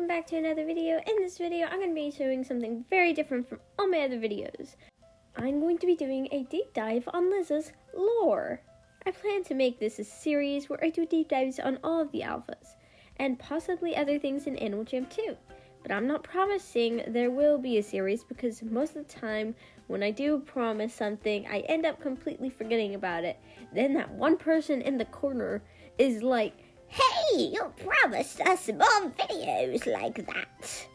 welcome back to another video. In this video, I'm going to be showing something very different from all my other videos. I'm going to be doing a deep dive on Liza's lore. I plan to make this a series where I do deep dives on all of the alphas, and possibly other things in Animal Jam too. But I'm not promising there will be a series because most of the time when I do promise something, I end up completely forgetting about it. Then that one person in the corner is like, "Hey, you promised us more videos like that."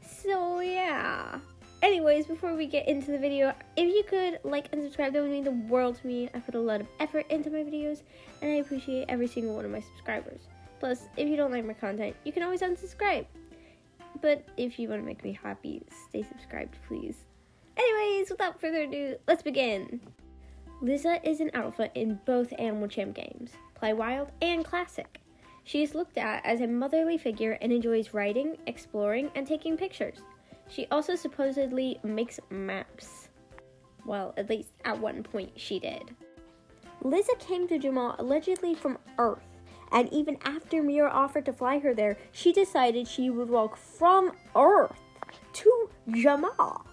So yeah. Anyways, before we get into the video, if you could like and subscribe, that would mean the world to me. I put a lot of effort into my videos, and I appreciate every single one of my subscribers. Plus, if you don't like my content, you can always unsubscribe. But if you want to make me happy, stay subscribed, please. Anyways, without further ado, let's begin. Liza is an alpha in both Animal Jam games, Play Wild and Classic. She is looked at as a motherly figure and enjoys writing, exploring, and taking pictures. She also supposedly makes maps. Well, at least at one point she did. Liza came to Jamal allegedly from Earth, and even after Mira offered to fly her there, she decided she would walk from Earth to Jamal.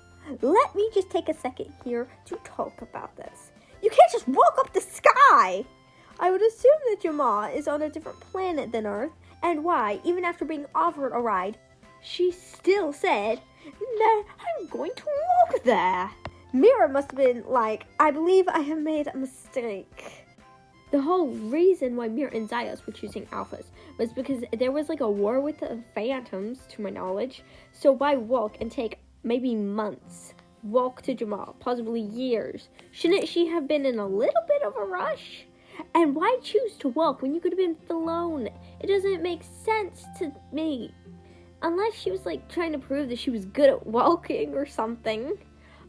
Let me just take a second here to talk about this. You can't just walk up the sky! I would assume that Jamal is on a different planet than Earth, and why, even after being offered a ride, she still said, "No, I'm going to walk there." Mira must have been like, "I believe I have made a mistake." The whole reason why Mira and Zayas were choosing alphas was because there was like a war with the phantoms, to my knowledge, so why walk and take maybe months? Walk to Jamal, possibly years. Shouldn't she have been in a little bit of a rush? And why choose to walk when you could have been flown? It doesn't make sense to me. Unless she was like trying to prove that she was good at walking or something.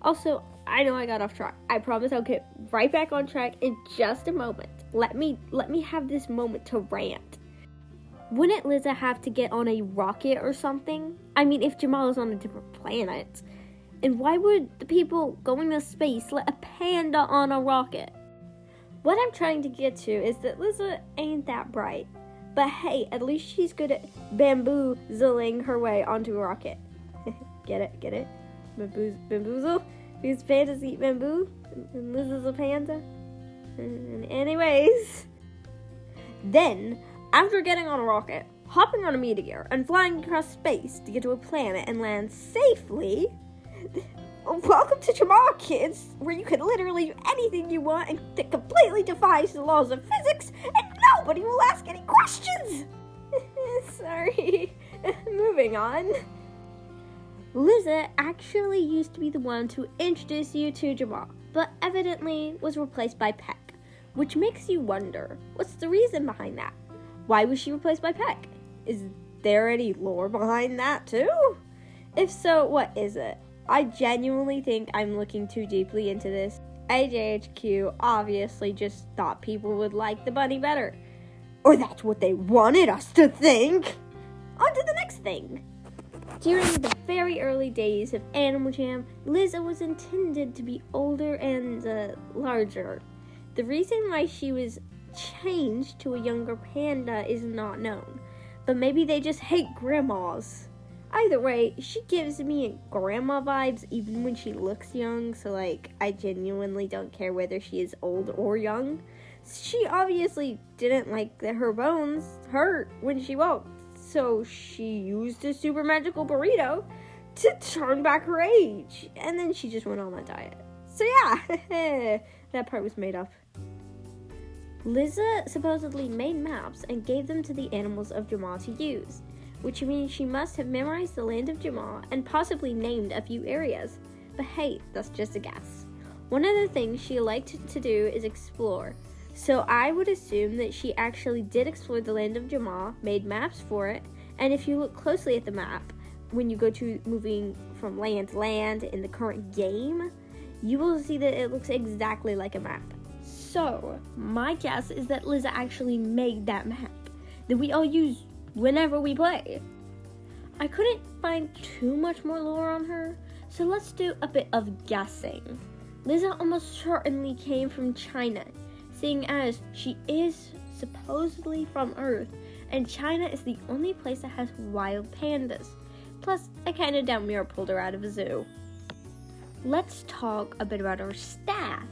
Also, I know I got off track. I promise I'll get right back on track in just a moment. Let me have this moment to rant. Wouldn't Liza have to get on a rocket or something? I mean, if Jamal is on a different planet. And why would the people going to space let a panda on a rocket? What I'm trying to get to is that Liza ain't that bright. But hey, at least she's good at bamboozling her way onto a rocket. Get it? Bamboozle? Because pandas eat bamboo, and Liza's a panda. Anyways. Then, after getting on a rocket, hopping on a meteor, and flying across space to get to a planet and land safely, welcome to Jamal, kids, where you can literally do anything you want and it completely defies the laws of physics, and nobody will ask any questions! Sorry. Moving on. Liza actually used to be the one to introduce you to Jamal, but evidently was replaced by Peck, which makes you wonder, what's the reason behind that? Why was she replaced by Peck? Is there any lore behind that too? If so, what is it? I genuinely think I'm looking too deeply into this. AJHQ obviously just thought people would like the bunny better. Or that's what they wanted us to think! On to the next thing. During the very early days of Animal Jam, Liza was intended to be older and larger. The reason why she was changed to a younger panda is not known, but maybe they just hate grandmas. Either way, she gives me grandma vibes even when she looks young, so like, I genuinely don't care whether she is old or young. She obviously didn't like that her bones hurt when she walked, so she used a super magical burrito to turn back her age, and then she just went on a diet. So yeah, that part was made up. Liza supposedly made maps and gave them to the animals of Jamal to use, which means she must have memorized the land of Jamal and possibly named a few areas. But hey, that's just a guess. One of the things she liked to do is explore, so I would assume that she actually did explore the land of Jamal, made maps for it, and if you look closely at the map, when you go to moving from land to land in the current game, you will see that it looks exactly like a map. So, my guess is that Liza actually made that map that we all use whenever we play. I couldn't find too much more lore on her, so let's do a bit of guessing. Liza almost certainly came from China, seeing as she is supposedly from Earth, and China is the only place that has wild pandas. Plus, I kinda doubt Mira pulled her out of a zoo. Let's talk a bit about our staff.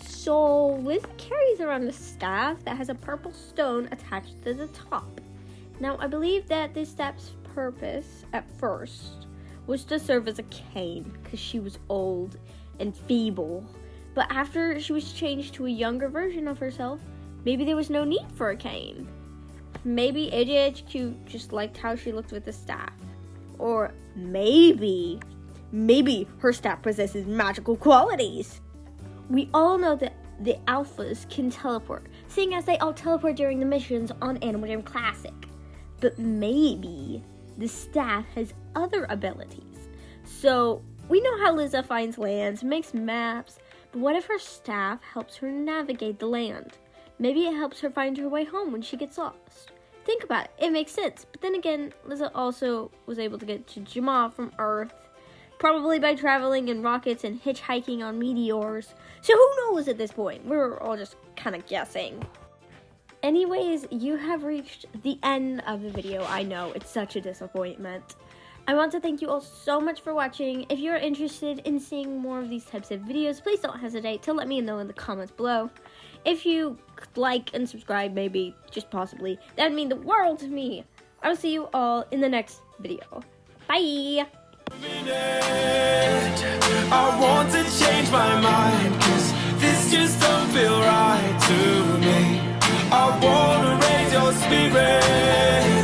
So, Liz carries around a staff that has a purple stone attached to the top. Now, I believe that this staff's purpose, at first, was to serve as a cane, because she was old and feeble. But after she was changed to a younger version of herself, maybe there was no need for a cane. Maybe AJHQ just liked how she looked with the staff. Or maybe her staff possesses magical qualities. We all know that the Alphas can teleport, seeing as they all teleport during the missions on Animal Jam Classic. But maybe the staff has other abilities. So, we know how Liza finds lands, makes maps, but what if her staff helps her navigate the land? Maybe it helps her find her way home when she gets lost. Think about it, it makes sense. But then again, Liza also was able to get to Jama from Earth, probably by traveling in rockets and hitchhiking on meteors. So who knows at this point? We're all just kind of guessing. Anyways, you have reached the end of the video. I know, it's such a disappointment. I want to thank you all so much for watching. If you're interested in seeing more of these types of videos, please don't hesitate to let me know in the comments below. If you like and subscribe, maybe, just possibly, that would mean the world to me. I will see you all in the next video. Bye! I want to change my mind, 'cause this just don't feel right to me. I wanna raise your spirit.